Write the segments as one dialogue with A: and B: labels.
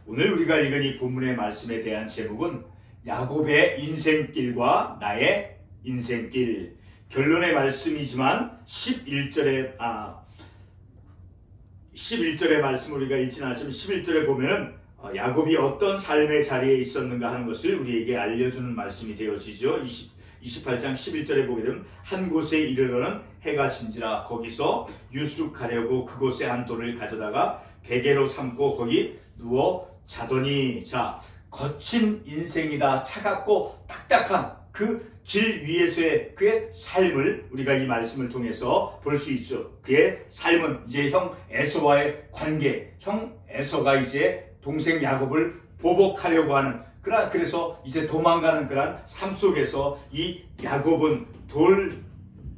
A: 오늘 우리가 읽은 이 본문의 말씀에 대한 제목은 야곱의 인생길과 나의 인생길. 결론의 말씀이지만 11절의 말씀 우리가 읽지는 않지만 11절에 보면은 야곱이 어떤 삶의 자리에 있었는가 하는 것을 우리에게 알려주는 말씀이 되어지죠. 28장 11절에 보게 되면 한 곳에 이르러는 해가 진지라 거기서 유숙하려고 그곳에 한 돌을 가져다가 베개로 삼고 거기 누워 자더니. 자, 거친 인생이다. 차갑고 딱딱한 그 길 위에서의 그의 삶을 우리가 이 말씀을 통해서 볼 수 있죠. 그의 삶은 이제 형 에서와의 관계, 형 에서가 이제 동생 야곱을 보복하려고 하는 그래서 이제 도망가는 그런 삶 속에서 이 야곱은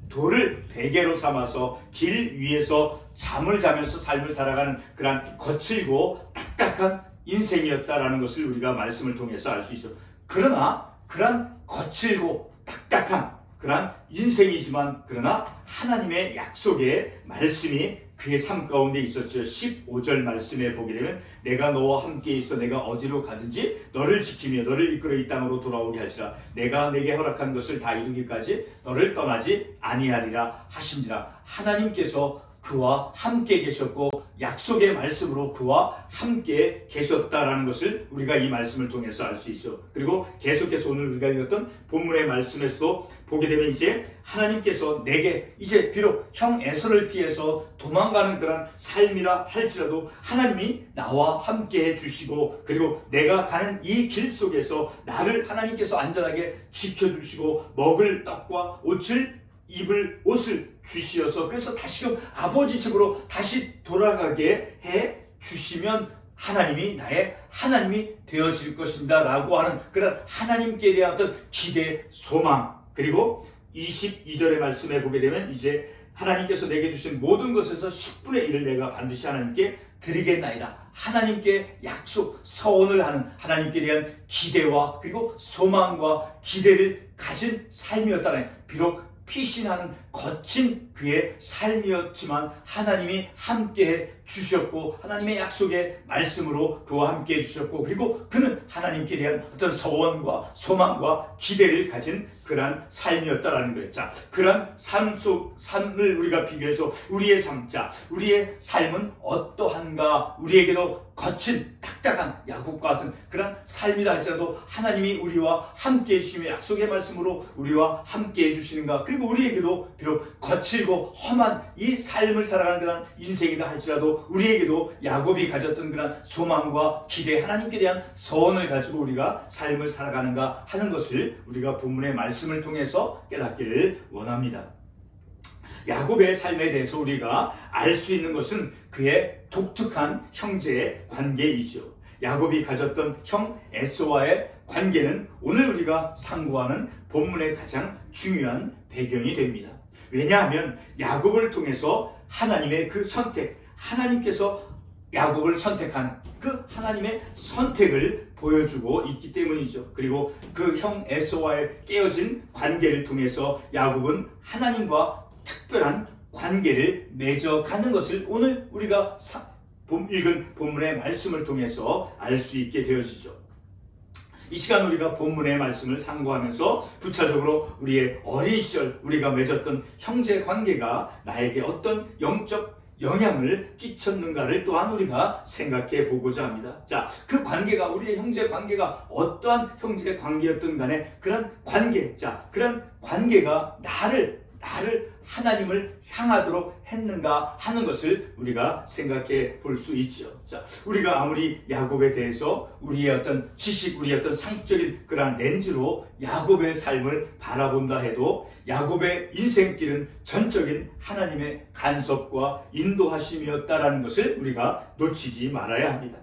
A: 돌을 베개로 삼아서 길 위에서 잠을 자면서 삶을 살아가는 그런 거칠고 딱딱한 인생이었다라는 것을 우리가 말씀을 통해서 알 수 있죠. 그러나 그런 거칠고 딱딱한 그런 인생이지만 그러나 하나님의 약속의 말씀이 그의 삶 가운데 있었죠. 15절 말씀에 보게 되면 내가 너와 함께 있어 내가 어디로 가든지 너를 지키며 너를 이끌어 이 땅으로 돌아오게 할지라 내가 내게 허락한 것을 다 이루기까지 너를 떠나지 아니하리라 하신지라. 하나님께서 그와 함께 계셨고 약속의 말씀으로 그와 함께 계셨다라는 것을 우리가 이 말씀을 통해서 알 수 있죠. 그리고 계속해서 오늘 우리가 읽었던 본문의 말씀에서도 보게 되면 이제 하나님께서 내게 이제 비록 형 에서를 피해서 도망가는 그런 삶이라 할지라도 하나님이 나와 함께 해주시고 그리고 내가 가는 이 길 속에서 나를 하나님께서 안전하게 지켜주시고 먹을 떡과 입을 옷을 주시어서 그래서 다시금 아버지 집으로 다시 돌아가게 해 주시면 하나님이 나의 하나님이 되어질 것입니다 라고 하는 그런 하나님께 대한 어떤 기대, 소망. 그리고 22절의 말씀에 보게 되면 이제 하나님께서 내게 주신 모든 것에서 10분의 1을 내가 반드시 하나님께 드리겠나이다. 하나님께 약속, 서원을 하는 하나님께 대한 기대와 그리고 소망과 기대를 가진 삶이었다는, 비록 피신하는 거친 그의 삶이었지만 하나님이 함께해 주셨고 하나님의 약속의 말씀으로 그와 함께해 주셨고 그리고 그는 하나님께 대한 어떤 소원과 소망과 기대를 가진 그러한 삶이었다라는 거예요. 자, 그러한 삶을 우리가 비교해서 우리의 우리의 삶은 어떠한가? 우리에게도 거친 딱딱한 야곱과 같은 그런 삶이다 할지라도 하나님이 우리와 함께해 주시며 약속의 말씀으로 우리와 함께해 주시는가? 그리고 우리에게도 비록 거칠고 험한 이 삶을 살아가는 그런 인생이다 할지라도 우리에게도 야곱이 가졌던 그런 소망과 기대, 하나님께 대한 소원을 가지고 우리가 삶을 살아가는가 하는 것을 우리가 본문의 말씀을 통해서 깨닫기를 원합니다. 야곱의 삶에 대해서 우리가 알 수 있는 것은 그의 독특한 형제의 관계이죠. 야곱이 가졌던 형 에서와의 관계는 오늘 우리가 상고하는 본문의 가장 중요한 배경이 됩니다. 왜냐하면 야곱을 통해서 하나님의 그 선택, 하나님께서 야곱을 선택하는 그 하나님의 선택을 보여주고 있기 때문이죠. 그리고 그 형 에서와의 깨어진 관계를 통해서 야곱은 하나님과 특별한 관계를 맺어가는 것을 오늘 우리가 읽은 본문의 말씀을 통해서 알 수 있게 되어지죠. 이 시간 우리가 본문의 말씀을 상고하면서 부차적으로 우리의 어린 시절 우리가 맺었던 형제 관계가 나에게 어떤 영적 영향을 끼쳤는가를 또한 우리가 생각해 보고자 합니다. 자, 그 관계가, 우리의 형제 관계가 어떠한 형제 관계였든 간에 그런 관계, 자, 그런 관계가 나를 하나님을 향하도록 했는가 하는 것을 우리가 생각해 볼 수 있죠. 자, 우리가 아무리 야곱에 대해서 우리의 어떤 지식, 우리의 어떤 상식적인 그런 렌즈로 야곱의 삶을 바라본다 해도 야곱의 인생길은 전적인 하나님의 간섭과 인도하심이었다라는 것을 우리가 놓치지 말아야 합니다.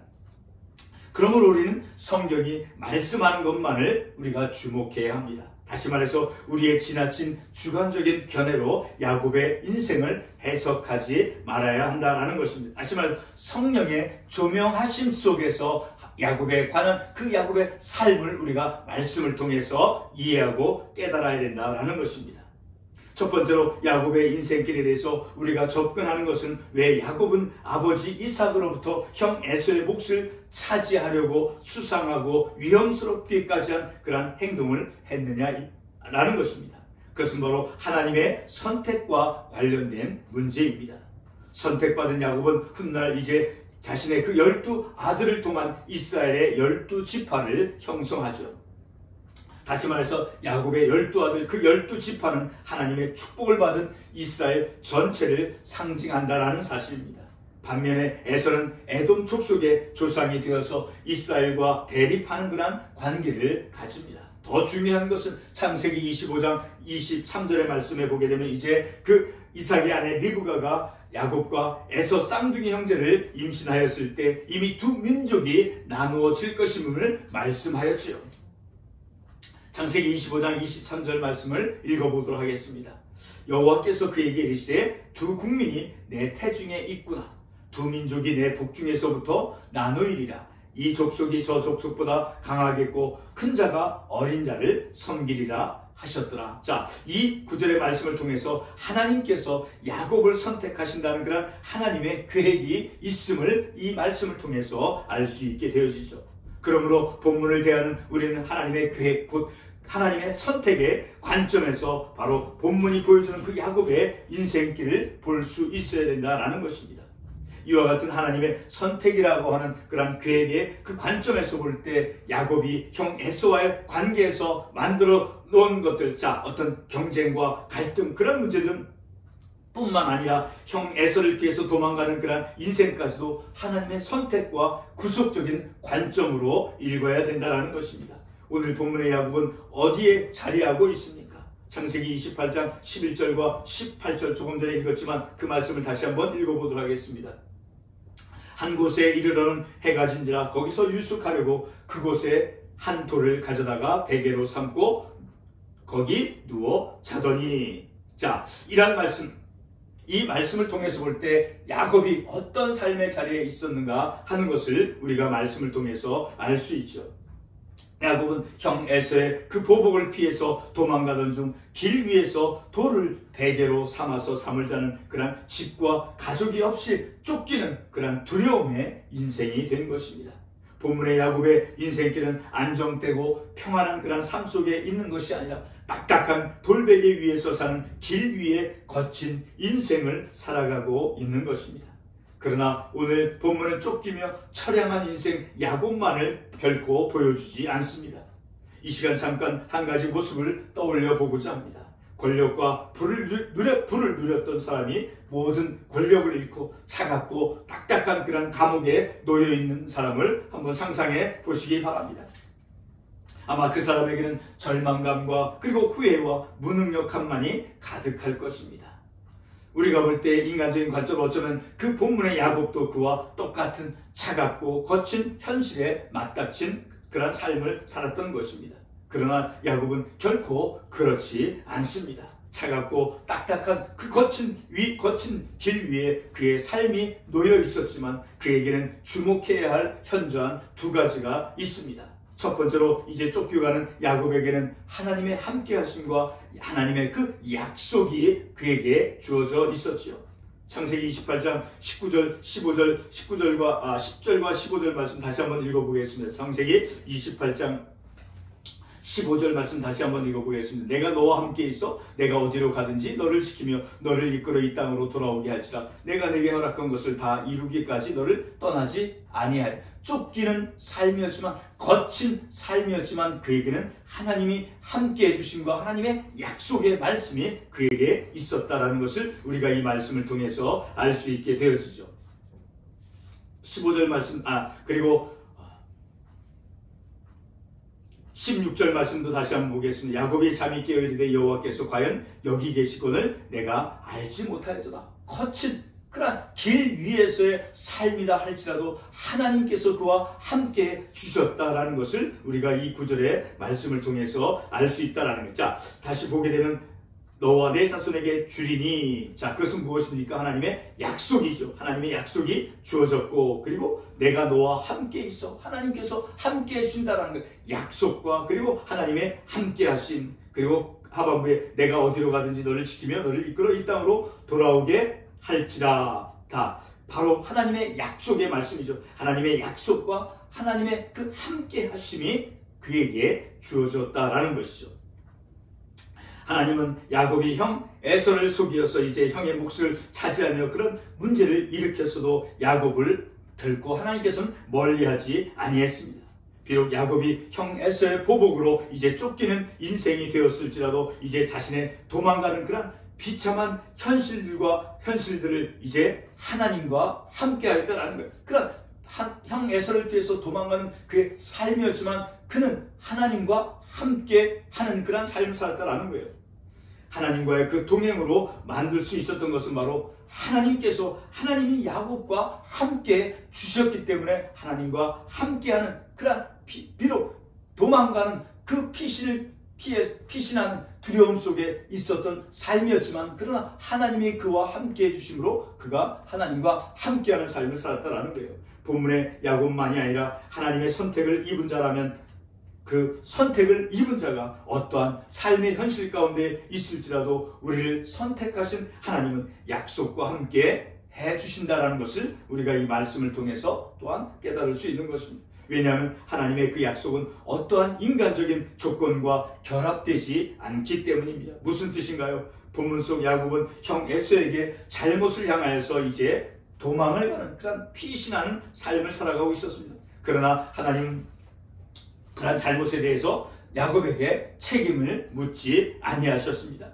A: 그러므로 우리는 성경이 말씀하는 것만을 우리가 주목해야 합니다. 다시 말해서 우리의 지나친 주관적인 견해로 야곱의 인생을 해석하지 말아야 한다는 것입니다. 다시 말해서 성령의 조명하심 속에서 야곱에 관한 그 야곱의 삶을 우리가 말씀을 통해서 이해하고 깨달아야 된다는 것입니다. 첫 번째로 야곱의 인생길에 대해서 우리가 접근하는 것은 왜 야곱은 아버지 이삭으로부터 형 에서의 몫을 차지하려고 수상하고 위험스럽게까지 한 그러한 행동을 했느냐라는 것입니다. 그것은 바로 하나님의 선택과 관련된 문제입니다. 선택받은 야곱은 훗날 이제 자신의 그 12 아들을 통한 이스라엘의 12지파를 형성하죠. 다시 말해서 야곱의 12아들, 그 12지파는 하나님의 축복을 받은 이스라엘 전체를 상징한다라는 사실입니다. 반면에 에서는 에돔 족속의 조상이 되어서 이스라엘과 대립하는 그러한 관계를 가집니다. 더 중요한 것은 창세기 25장 23절의 말씀에 보게 되면 이제 그 이삭의 아내 리브가가 야곱과 에서 쌍둥이 형제를 임신하였을 때 이미 두 민족이 나누어질 것임을 말씀하였지요. 창세기 25장 23절 말씀을 읽어보도록 하겠습니다. 여호와께서 그에게 이르시되 두 국민이 내 태중에 있구나. 두 민족이 내 복중에서부터 나누이리라. 이 족속이 저 족속보다 강하겠고 큰 자가 어린 자를 섬기리라 하셨더라. 자, 이 구절의 말씀을 통해서 하나님께서 야곱을 선택하신다는 그런 하나님의 계획이 있음을 이 말씀을 통해서 알 수 있게 되어지죠. 그러므로 본문을 대하는 우리는 하나님의 계획, 곧 하나님의 선택의 관점에서 바로 본문이 보여주는 그 야곱의 인생길을 볼 수 있어야 된다는 것입니다. 이와 같은 하나님의 선택이라고 하는 그런 계획의 그 관점에서 볼 때 야곱이 형 에서와의 관계에서 만들어 놓은 것들, 자, 어떤 경쟁과 갈등, 그런 문제들 뿐만 아니라 형 에서를 피해서 도망가는 그런 인생까지도 하나님의 선택과 구속적인 관점으로 읽어야 된다는 것입니다. 오늘 본문의 야곱은 어디에 자리하고 있습니까? 창세기 28장 11절과 18절 조금 전에 읽었지만 그 말씀을 다시 한번 읽어보도록 하겠습니다. 한 곳에 이르러는 해가 진지라 거기서 유숙하려고 그곳에 한 돌을 가져다가 베개로 삼고 거기 누워 자더니, 자, 이런 말씀, 이 말씀을 통해서 볼 때 야곱이 어떤 삶의 자리에 있었는가 하는 것을 우리가 말씀을 통해서 알 수 있죠. 야곱은 형 에서의 그 보복을 피해서 도망가던 중 길 위에서 돌을 베개로 삼아서 잠을 자는 그런 집과 가족이 없이 쫓기는 그런 두려움의 인생이 된 것입니다. 본문의 야곱의 인생길은 안정되고 평안한 그런 삶 속에 있는 것이 아니라 딱딱한 돌베개 위에서 사는 길 위에 거친 인생을 살아가고 있는 것입니다. 그러나 오늘 본문은 쫓기며 처량한 인생 야곱만을 결코 보여주지 않습니다. 이 시간 잠깐 한 가지 모습을 떠올려 보고자 합니다. 권력과 불을 누렸던 사람이 모든 권력을 잃고 차갑고 딱딱한 그런 감옥에 놓여 있는 사람을 한번 상상해 보시기 바랍니다. 아마 그 사람에게는 절망감과 그리고 후회와 무능력함만이 가득할 것입니다. 우리가 볼 때 인간적인 관점으로 어쩌면 그 본문의 야곱도 그와 똑같은 차갑고 거친 현실에 맞닥친 그런 삶을 살았던 것입니다. 그러나 야곱은 결코 그렇지 않습니다. 차갑고 딱딱한 그 거친 길 위에 그의 삶이 놓여 있었지만 그에게는 주목해야 할 현저한 두 가지가 있습니다. 첫 번째로 이제 쫓겨가는 야곱에게는 하나님의 함께하심과 하나님의 그 약속이 그에게 주어져 있었지요. 창세기 28장 19절, 10절과 15절 말씀 다시 한번 읽어보겠습니다. 창세기 28장 15절 말씀 다시 한번 읽어보겠습니다. 내가 너와 함께 있어 내가 어디로 가든지 너를 지키며 너를 이끌어 이 땅으로 돌아오게 할지라. 내가 내게 허락한 것을 다 이루기까지 너를 떠나지 아니하리. 쫓기는 삶이었지만 거친 삶이었지만 그에게는 하나님이 함께 해주심과 하나님의 약속의 말씀이 그에게 있었다라는 것을 우리가 이 말씀을 통해서 알 수 있게 되어지죠. 15절 말씀 그리고 16절 말씀도 다시 한번 보겠습니다. 야곱이 잠이 깨어 이르되 여호와께서 과연 여기 계시거늘 내가 알지 못하였도다. 거친 그러한 길 위에서의 삶이라 할지라도 하나님께서 그와 함께 주셨다라는 것을 우리가 이 구절의 말씀을 통해서 알 수 있다라는 것. 자, 다시 보게 되면 너와 내 자손에게 주리니, 자, 그것은 무엇입니까? 하나님의 약속이죠. 하나님의 약속이 주어졌고, 그리고 내가 너와 함께 있어. 하나님께서 함께 해주신다라는 것. 약속과 그리고 하나님의 함께 하심, 그리고 하반부에 내가 어디로 가든지 너를 지키며 너를 이끌어 이 땅으로 돌아오게 할지라. 다 바로 하나님의 약속의 말씀이죠. 하나님의 약속과 하나님의 그 함께 하심이 그에게 주어졌다라는 것이죠. 하나님은 야곱이 형 에서를 속이어서 이제 형의 몫을 차지하며 그런 문제를 일으켰어도 야곱을 결코 하나님께서는 멀리하지 아니했습니다. 비록 야곱이 형 에서의 보복으로 이제 쫓기는 인생이 되었을지라도 이제 자신의 도망가는 그런 비참한 현실들을 이제 하나님과 함께 하였다라는 거예요. 그런 형 에서를 피해서 도망가는 그의 삶이었지만 그는 하나님과 함께 하는 그런 삶을 살았다라는 거예요. 하나님과의 그 동행으로 만들 수 있었던 것은 바로 하나님이 야곱과 함께 주셨기 때문에 하나님과 함께하는 그런 비록 도망가는 그 피신하는 두려움 속에 있었던 삶이었지만 그러나 하나님이 그와 함께 해주심으로 그가 하나님과 함께하는 삶을 살았다라는 거예요. 본문의 야곱만이 아니라 하나님의 선택을 입은 자라면 그 선택을 입은 자가 어떠한 삶의 현실 가운데 있을지라도 우리를 선택하신 하나님은 약속과 함께 해주신다라는 것을 우리가 이 말씀을 통해서 또한 깨달을 수 있는 것입니다. 왜냐하면 하나님의 그 약속은 어떠한 인간적인 조건과 결합되지 않기 때문입니다. 무슨 뜻인가요? 본문 속 야곱은 형 에서에게 잘못을 향하여서 이제 도망을 가는 그런 피신하는 삶을 살아가고 있었습니다. 그러나 하나님은 그런 잘못에 대해서 야곱에게 책임을 묻지 아니하셨습니다.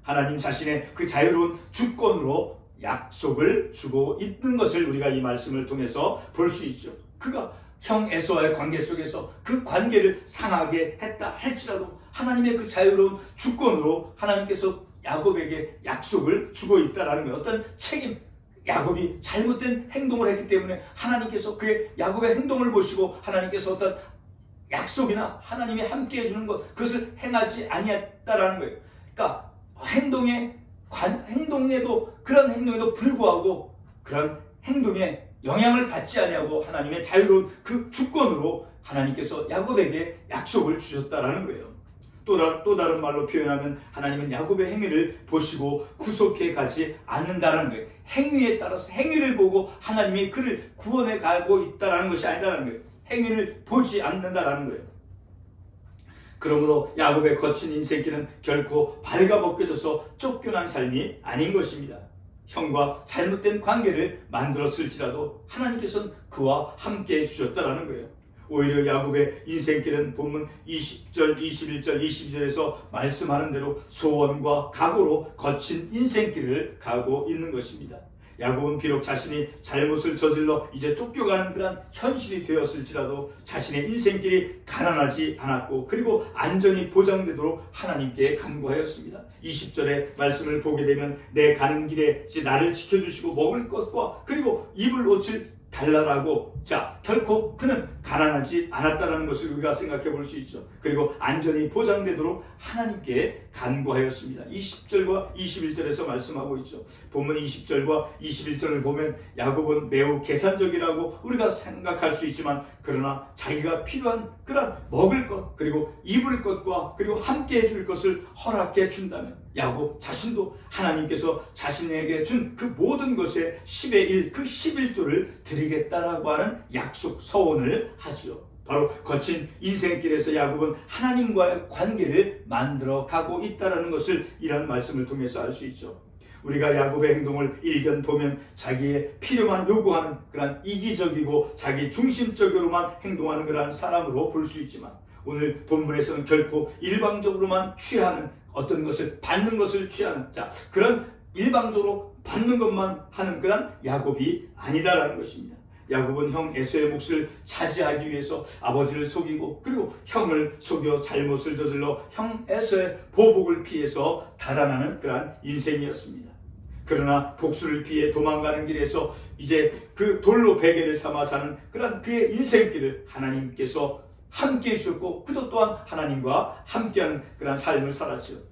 A: 하나님 자신의 그 자유로운 주권으로 약속을 주고 있는 것을 우리가 이 말씀을 통해서 볼 수 있죠. 그가 형 에서와의 관계 속에서 그 관계를 상하게 했다 할지라도 하나님의 그 자유로운 주권으로 하나님께서 야곱에게 약속을 주고 있다라는 것, 어떤 책임, 야곱이 잘못된 행동을 했기 때문에 하나님께서 그의 야곱의 행동을 보시고 하나님께서 어떤 약속이나 하나님이 함께 해주는 것, 그것을 행하지 아니했다라는 거예요. 그러니까 그런 행동에도 불구하고 그런 행동에 영향을 받지 아니하고 하나님의 자유로운 그 주권으로 하나님께서 야곱에게 약속을 주셨다라는 거예요. 또 다른 말로 표현하면 하나님은 야곱의 행위를 보시고 구속해 가지 않는다는 거예요. 행위에 따라서 행위를 보고 하나님이 그를 구원해 가고 있다는 것이 아니다라는 거예요. 행위를 보지 않는다라는 거예요. 그러므로 야곱의 거친 인생길은 결코 발가벗겨져서 쫓겨난 삶이 아닌 것입니다. 형과 잘못된 관계를 만들었을지라도 하나님께서는 그와 함께 해주셨다라는 거예요. 오히려 야곱의 인생길은 본문 20절, 21절, 22절에서 말씀하는 대로 소원과 각오로 거친 인생길을 가고 있는 것입니다. 야곱은 비록 자신이 잘못을 저질러 이제 쫓겨가는 그런 현실이 되었을지라도 자신의 인생길이 가난하지 않았고 그리고 안전이 보장되도록 하나님께 간구하였습니다. 20절의 말씀을 보게 되면 내 가는 길에 이제 나를 지켜주시고 먹을 것과 그리고 입을 옷을 달라라고, 결코 그는 가난하지 않았다는 것을 우리가 생각해 볼 수 있죠. 그리고 안전이 보장되도록 하나님께 간구하였습니다. 20절과 21절에서 말씀하고 있죠. 본문 20절과 21절을 보면 야곱은 매우 계산적이라고 우리가 생각할 수 있지만 그러나 자기가 필요한 그런 먹을 것 그리고 입을 것과 그리고 함께 해줄 것을 허락해 준다면 야곱 자신도 하나님께서 자신에게 준 그 모든 것의 10의 1, 그 11조를 드리겠다라고 하는 약속 서원을 하지요. 바로 거친 인생길에서 야곱은 하나님과의 관계를 만들어 가고 있다는 것을 이런 말씀을 통해서 알 수 있죠. 우리가 야곱의 행동을 일견 보면 자기의 필요만 요구하는 그런 이기적이고 자기 중심적으로만 행동하는 그런 사람으로 볼 수 있지만 오늘 본문에서는 결코 일방적으로만 취하는 어떤 것을 받는 것을 취하는 그런 일방적으로 받는 것만 하는 그런 야곱이 아니다라는 것입니다. 야곱은 형 에서의 몫을 차지하기 위해서 아버지를 속이고 그리고 형을 속여 잘못을 저질러 형 에서의 보복을 피해서 달아나는 그러한 인생이었습니다. 그러나 복수를 피해 도망가는 길에서 이제 그 돌로 베개를 삼아 자는 그러한 그의 인생길을 하나님께서 함께 해주셨고 그도 또한 하나님과 함께하는 그러한 삶을 살았죠.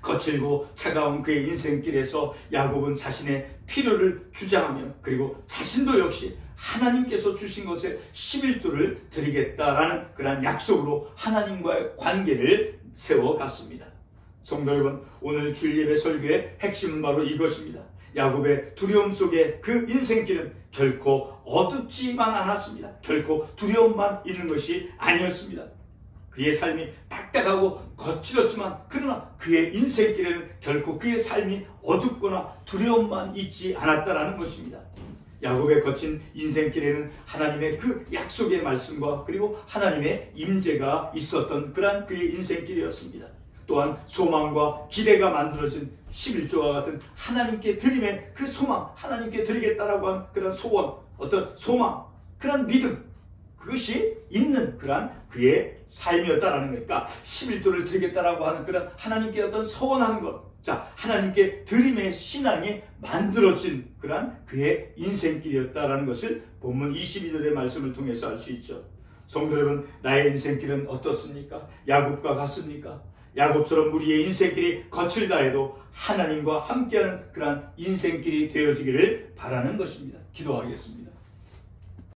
A: 거칠고 차가운 그의 인생길에서 야곱은 자신의 필요를 주장하며 그리고 자신도 역시 하나님께서 주신 것에 11조를 드리겠다라는 그런 약속으로 하나님과의 관계를 세워갔습니다. 성도 여러분, 오늘 주일 예배 설교의 핵심은 바로 이것입니다. 야곱의 두려움 속에 그 인생길은 결코 어둡지만 않았습니다. 결코 두려움만 있는 것이 아니었습니다. 그의 삶이 딱딱하고 거칠었지만 그러나 그의 인생길에는 결코 그의 삶이 어둡거나 두려움만 있지 않았다라는 것입니다. 야곱의 거친 인생길에는 하나님의 그 약속의 말씀과 그리고 하나님의 임재가 있었던 그러한 그의 인생길이었습니다. 또한 소망과 기대가 만들어진 11조와 같은 하나님께 드림의 그 소망, 하나님께 드리겠다라고 한 그런 소원, 어떤 소망, 그런 믿음, 그것이 있는 그런 그의 삶이었다라는 거니까 11조를 드리겠다라고 하는 그런 하나님께 어떤 서원하는 것, 자, 하나님께 드림의 신앙이 만들어진 그런 그의 인생길이었다라는 것을 본문 22절의 말씀을 통해서 알 수 있죠. 성도 여러분, 나의 인생길은 어떻습니까? 야곱과 같습니까? 야곱처럼 우리의 인생길이 거칠다 해도 하나님과 함께하는 그러한 인생길이 되어지기를 바라는 것입니다. 기도하겠습니다.